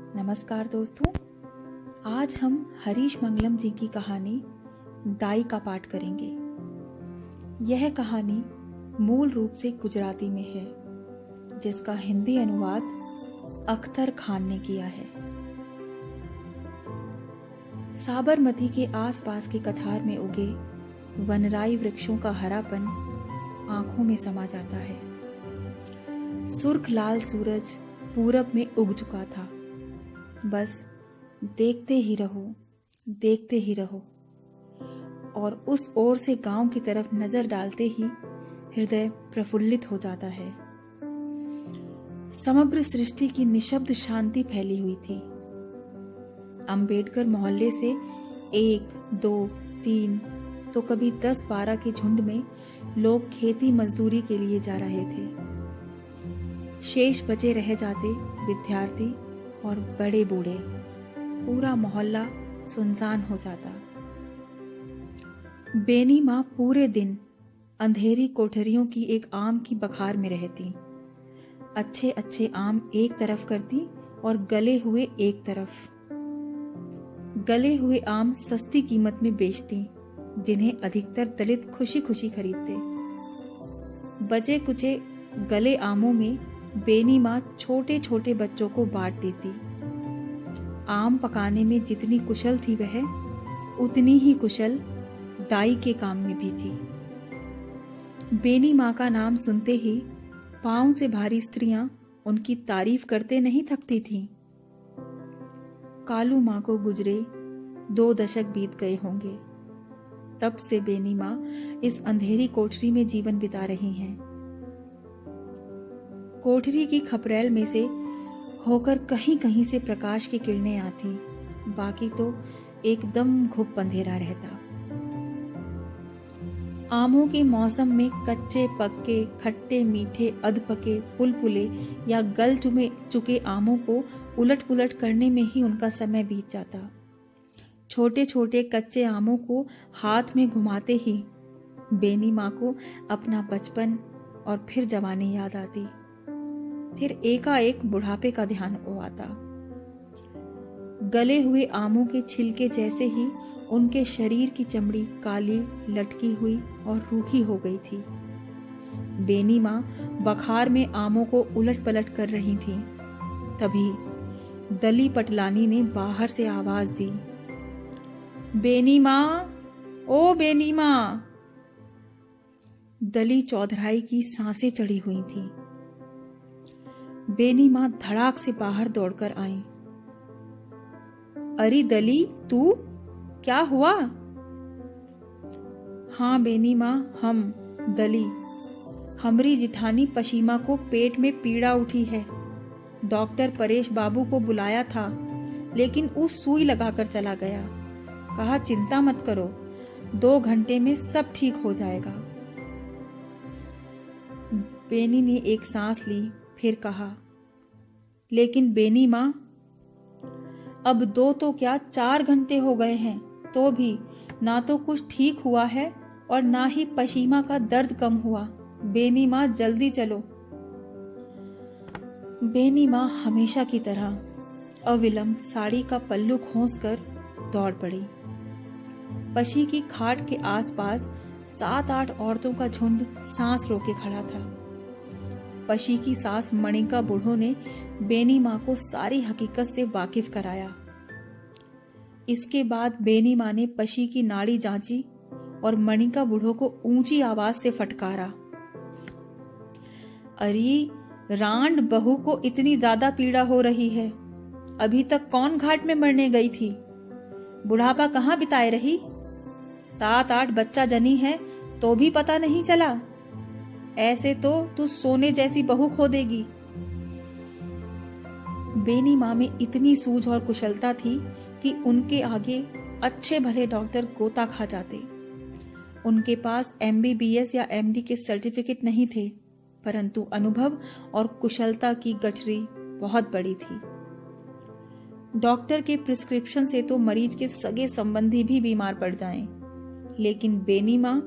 नमस्कार दोस्तों, आज हम हरीश मंगलम जी की कहानी दाई का पाठ करेंगे। यह कहानी मूल रूप से गुजराती में है, जिसका हिंदी अनुवाद अख्तर खान ने किया है। साबरमती के आसपास के कछार में उगे वनराई वृक्षों का हरापन आंखों में समा जाता है। सुर्ख लाल सूरज पूरब में उग चुका था। बस देखते ही रहो और उस ओर से गांव की तरफ नजर डालते ही हृदय प्रफुल्लित हो जाता है। समग्र सृष्टि की निशब्द शांति फैली हुई थी। अंबेडकर मोहल्ले से 1, 2, 3 तो कभी 10-12 के झुंड में लोग खेती मजदूरी के लिए जा रहे थे। शेष बचे रह जाते विद्यार्थी और बड़े बूढ़े। पूरा मोहल्ला सुनसान हो जाता। बेनी माँ पूरे दिन अंधेरी कोठरियों की एक आम की बखार में रहती। अच्छे अच्छे आम एक तरफ करती और गले हुए एक तरफ। गले हुए आम सस्ती कीमत में बेचती, जिन्हें अधिकतर दलित खुशी खुशी खरीदते। बचे कुचे गले आमों में बेनी माँ छोटे छोटे बच्चों को बांट देती। आम पकाने में जितनी कुशल थी वह उतनी ही कुशल दाई के काम में भी थी। बेनी माँ का नाम सुनते ही पांव से भारी स्त्रियां उनकी तारीफ करते नहीं थकती थीं। कालू माँ को गुजरे 2 दशक बीत गए होंगे। तब से बेनी माँ इस अंधेरी कोठरी में जीवन बिता रही हैं। कोठरी की खपरेल में से होकर कहीं कहीं से प्रकाश की किरणें आती, बाकी तो एकदम घुप अंधेरा रहता। आमों के मौसम में कच्चे पक्के, खट्टे मीठे, अधपके, पुलपुले या गल चुके आमों को उलट पुलट करने में ही उनका समय बीत जाता। छोटे छोटे कच्चे आमों को हाथ में घुमाते ही बेनी माँ को अपना बचपन और फिर जवानी याद आती। फिर एकाएक बुढ़ापे का ध्यान आता। गले हुए आमों के छिलके जैसे ही उनके शरीर की चमड़ी काली, लटकी हुई और रूखी हो गई थी। बेनी माँ बखार में आमों को उलट पलट कर रही थी। तभी दली पटलानी ने बाहर से आवाज दी, बेनी माँ, ओ बेनी माँ। दली चौधराई की सांसें चढ़ी हुई थी। बेनी माँ धड़ाक से बाहर दौड़कर आई। अरे दली, तू? क्या हुआ? हाँ बेनी माँ, हम दली। हमरी जिठानी पशीमा को पेट में पीड़ा उठी है। डॉक्टर परेश बाबू को बुलाया था, लेकिन उस सुई लगाकर चला गया। कहा चिंता मत करो, 2 घंटे में सब ठीक हो जाएगा। बेनी ने एक सांस ली, फिर कहा, लेकिन बेनी माँ, अब 2 तो क्या 4 घंटे हो गए हैं, तो भी ना तो कुछ ठीक हुआ है और ना ही पशीमा का दर्द कम हुआ। बेनी माँ जल्दी चलो। बेनी माँ हमेशा की तरह अविलंब साड़ी का पल्लू खोंसकर दौड़ पड़ी। पशी की खाट के आसपास 7-8 औरतों का झुंड सांस रोके खड़ा था। पशी की सास मणिका बूढ़ों ने बेनी माँ को सारी हकीकत से वाकिफ कराया। इसके बाद बेनी माँ ने पशी की नाड़ी जांची और मणिका बूढ़ों को ऊंची आवाज से फटकारा, अरे रांड बहू को इतनी ज्यादा पीड़ा हो रही है, अभी तक कौन घाट में मरने गई थी? बुढ़ापा कहाँ बिताए रही? 7-8 बच्चा जनी है तो भी पता नहीं चला। ऐसे तो तू सोने जैसी बहू खो देगी। बेनी माँ में इतनी सूझ और कुशलता थी कि उनके आगे अच्छे भले डॉक्टर गोता खा जाते। उनके पास MBBS या MD के सर्टिफिकेट नहीं थे, परंतु अनुभव और कुशलता की गठरी बहुत बड़ी थी। डॉक्टर के प्रिस्क्रिप्शन से तो मरीज के सगे संबंधी भी बीमार पड़ जाएं, लेकिन बेनी माँ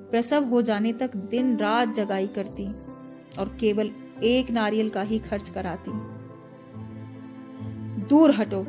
प्रसव हो जाने तक दिन रात जगाई करती और केवल 1 नारियल का ही खर्च कराती। दूर हटो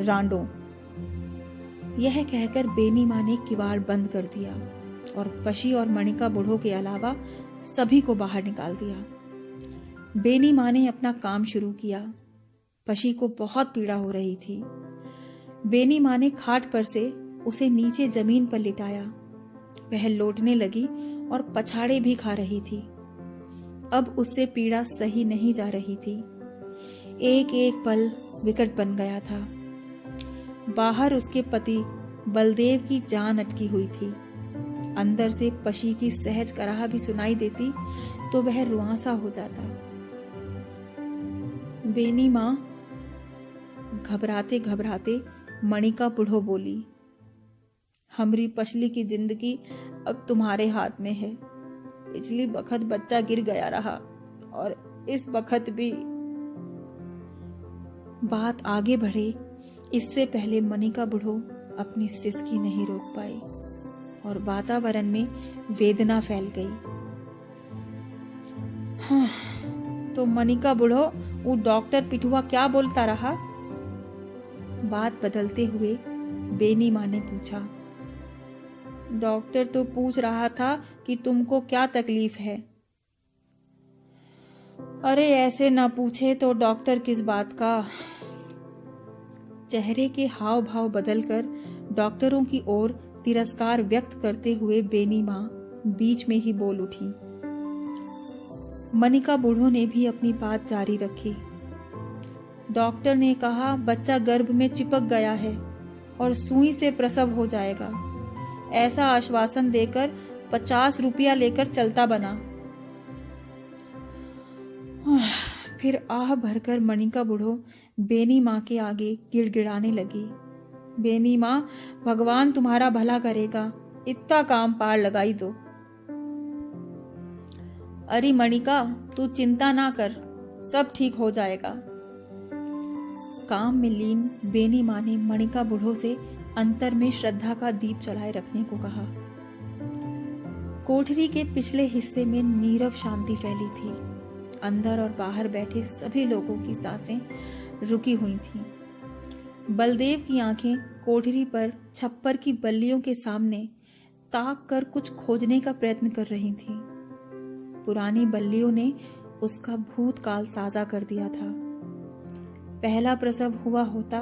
रांडो। यह कहकर बेनी माँ ने किवाड़ बंद कर दिया और पशी और मणिका बूढ़ों के अलावा सभी को बाहर निकाल दिया। बेनी माँ ने अपना काम शुरू किया। पशी को बहुत पीड़ा हो रही थी। बेनी माँ ने खाट पर से उसे नीचे जमीन पर लिटाया। वह लौटने लगी और पछाड़े भी खा रही थी। अब उससे पीड़ा सही नहीं जा रही थी। एक एक पल विकट बन गया था। बाहर उसके पति बलदेव की जान अटकी हुई थी। अंदर से पशी की सहज कराह भी सुनाई देती तो वह रुआंसा हो जाता। बेनी माँ घबराते घबराते मणिका बूढ़ो बोली, हमरी पशली की जिंदगी अब तुम्हारे हाथ में है। पिछली बखत बच्चा गिर गया रहा और इस बखत भी। बात आगे बढ़े इससे पहले मणिका बूढ़ो अपनी सिसकी नहीं रोक पाई और वातावरण में वेदना फैल गई। हाँ, तो मणिका बूढ़ो वो डॉक्टर पिठुआ क्या बोलता रहा? बात बदलते हुए बेनी माँ ने पूछा। डॉक्टर तो पूछ रहा था कि तुमको क्या तकलीफ है। अरे ऐसे ना पूछे तो डॉक्टर किस बात का। चेहरे के हाव भाव बदलकर डॉक्टरों की ओर तिरस्कार व्यक्त करते हुए बेनी माँ बीच में ही बोल उठी। मणिका बूढ़ो ने भी अपनी बात जारी रखी। डॉक्टर ने कहा बच्चा गर्भ में चिपक गया है और सुई से प्रसव हो जाएगा। ऐसा आश्वासन देकर 50 रुपया लेकर चलता बना। फिर आह भरकर मणिका बूढ़ो बेनी माँ के आगे गिड़गिड़ाने लगी। बेनी माँ, भगवान तुम्हारा भला करेगा, इतना काम पार लगाई दो। अरे मणिका, तू चिंता ना कर, सब ठीक हो जाएगा। काम में लीन बेनी माँ ने मणिका बूढ़ो से अंतर में श्रद्धा का दीप जलाए रखने को कहा। कोठरी के पिछले हिस्से में नीरव शांति फैली थी। अंदर और बाहर बैठे सभी लोगों की सांसें रुकी हुई थीं। बलदेव की आंखें कोठरी पर छप्पर की बल्लियों के सामने ताक कर कुछ खोजने का प्रयत्न कर रही थीं। पुरानी बल्लियों ने उसका भूतकाल ताजा कर दिया था। पहला प्रसव हुआ होता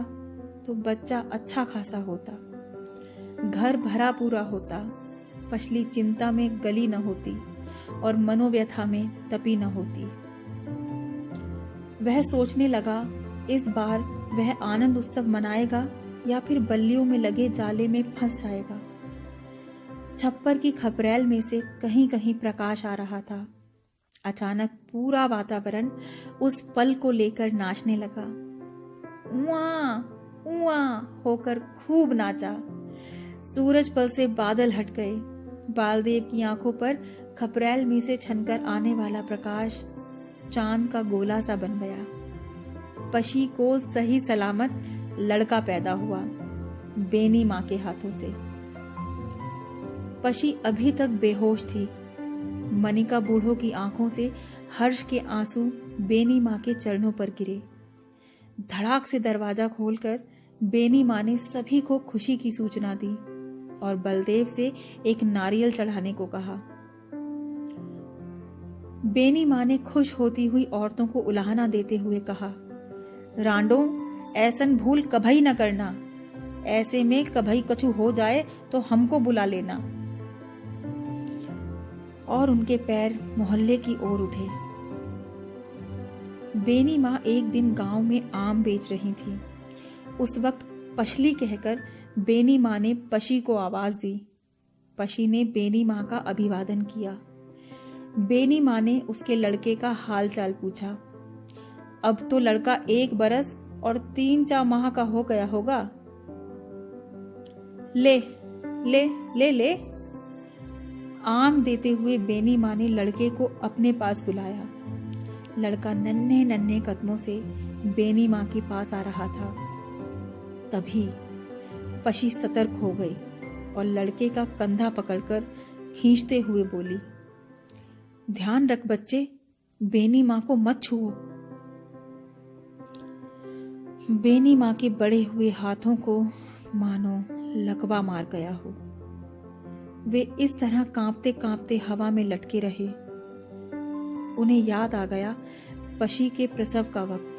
तो बच्चा अच्छा खासा होता, घर भरा पूरा होता, पशली चिंता में गली न होती और मनोव्यथा में तपी न होती। वह सोचने लगा इस बार वह आनंद उत्सव मनाएगा या फिर बल्लियों में लगे जाले में फंस जाएगा। छप्पर की खपरेल में से कहीं कहीं प्रकाश आ रहा था। अचानक पूरा वातावरण उस पल को लेकर नाचने लगा। उआ उआ होकर खूब नाचा। सूरज पल से बादल हट गए। बालदेव की आंखों पर खपरेल में से छनकर आने वाला प्रकाश चांद का गोला सा बन गया। पशी को सही सलामत लड़का पैदा हुआ बेनी माँ के हाथों से। पशी अभी तक बेहोश थी। मणिका बूढ़ो की आंखों से हर्ष के आंसू बेनी माँ के चरणों पर गिरे। धड़ाक से दरवाजा खोलकर बेनी माँ ने सभी को खुशी की सूचना दी और बलदेव से एक नारियल चढ़ाने को कहा। बेनी माँ ने खुश होती हुई औरतों को उलाहना देते हुए कहा, रांडो, ऐसन भूल कभी न करना। ऐसे में कभी कछु हो जाए तो हमको बुला लेना। और उनके पैर मोहल्ले की ओर उठे। बेनी माँ एक दिन गांव में आम बेच रही थी। उस वक्त पशली कहकर बेनी माँ ने पशी को आवाज दी। पशी ने बेनी माँ का अभिवादन किया। बेनी माँ ने उसके लड़के का हाल चाल पूछा। अब तो लड़का 1 बरस और 3-4 माह का हो गया होगा। ले ले ले ले। आम देते हुए बेनी माँ ने लड़के को अपने पास बुलाया। लड़का नन्हे नन्हे कदमों से बेनी माँ के पास आ रहा था। तभी पशी सतर्क हो गई और लड़के का कंधा पकड़कर खींचते हुए बोली, ध्यान रख बच्चे, बेनी माँ को मत छुओ। बेनी माँ के बड़े हुए हाथों को मानो लकवा मार गया हो। वे इस तरह कांपते कांपते हवा में लटके रहे। उन्हें याद आ गया पशी के प्रसव का वक्त,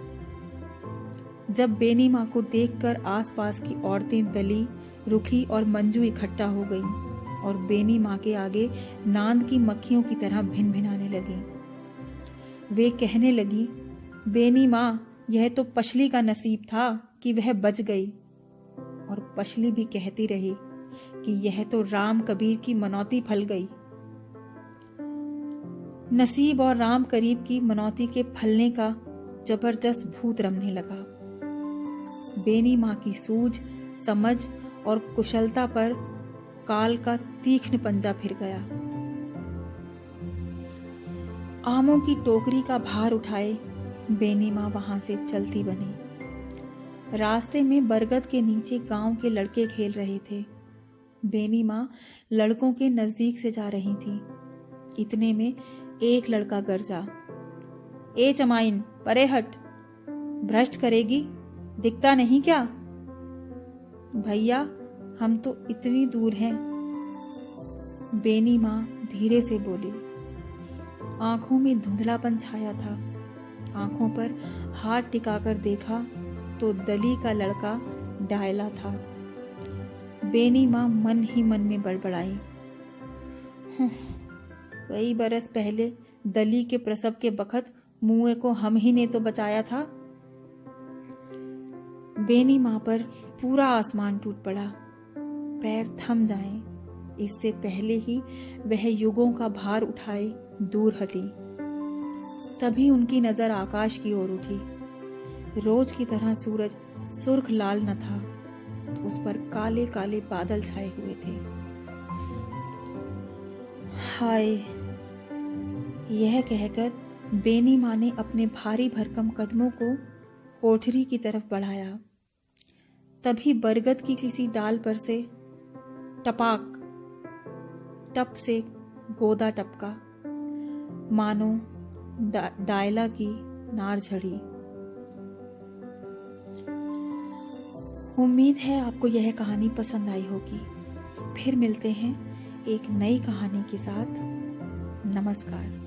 जब बेनी माँ को देखकर आसपास की औरतें दली, रुखी और मंजू इकट्ठा हो गईं और बेनी माँ के आगे नांद की मक्खियों की तरह भिन भिनाने लगी। वे कहने लगी, बेनी माँ, यह तो पशली का नसीब था कि वह बच गई। और पशली भी कहती रही कि यह तो राम कबीर की मनौती फल गई। नसीब और राम करीब की मनौती के फलने का जबरदस्त भूत रमने लगा। बेनी माँ की सूझ, समझ और कुशलता पर काल का तीक्ष्ण पंजा फिर गया। आमों की टोकरी का भार उठाए बेनी माँ वहां से चलती बनी। रास्ते में बरगद के नीचे गांव के लड़के खेल रहे थे। बेनी माँ लड़कों के नजदीक से जा रही थी। इतने में एक लड़का गरजा, ए चमाइन, परे हट, भ्रष्ट करेगी, दिखता नहीं क्या? भैया, हम तो इतनी दूर हैं। बेनी माँ धीरे से बोली। आंखों में धुंधलापन छाया था। आंखों पर हाथ टिकाकर देखा तो दली का लड़का डायला था। बेनी माँ मन ही मन में बड़बड़ाई, कई बरस पहले दली के प्रसव के बखत मुए को हम ही ने तो बचाया था। बेनी माँ पर पूरा आसमान टूट पड़ा। पैर थम जाएं, इससे पहले ही वह युगों का भार उठाए दूर हटी। तभी उनकी नजर आकाश की ओर उठी। रोज की तरह सूरज सुर्ख लाल न था, उस पर काले काले बादल छाए हुए थे। हाय, यह कहकर बेनी माँ ने अपने भारी भरकम कदमों को कोठरी की तरफ बढ़ाया। तभी बरगद की किसी डाल पर से टपाक टप से गोदा टपका, मानो डायला की नार झड़ी। उम्मीद है आपको यह कहानी पसंद आई होगी। फिर मिलते हैं एक नई कहानी के साथ। नमस्कार।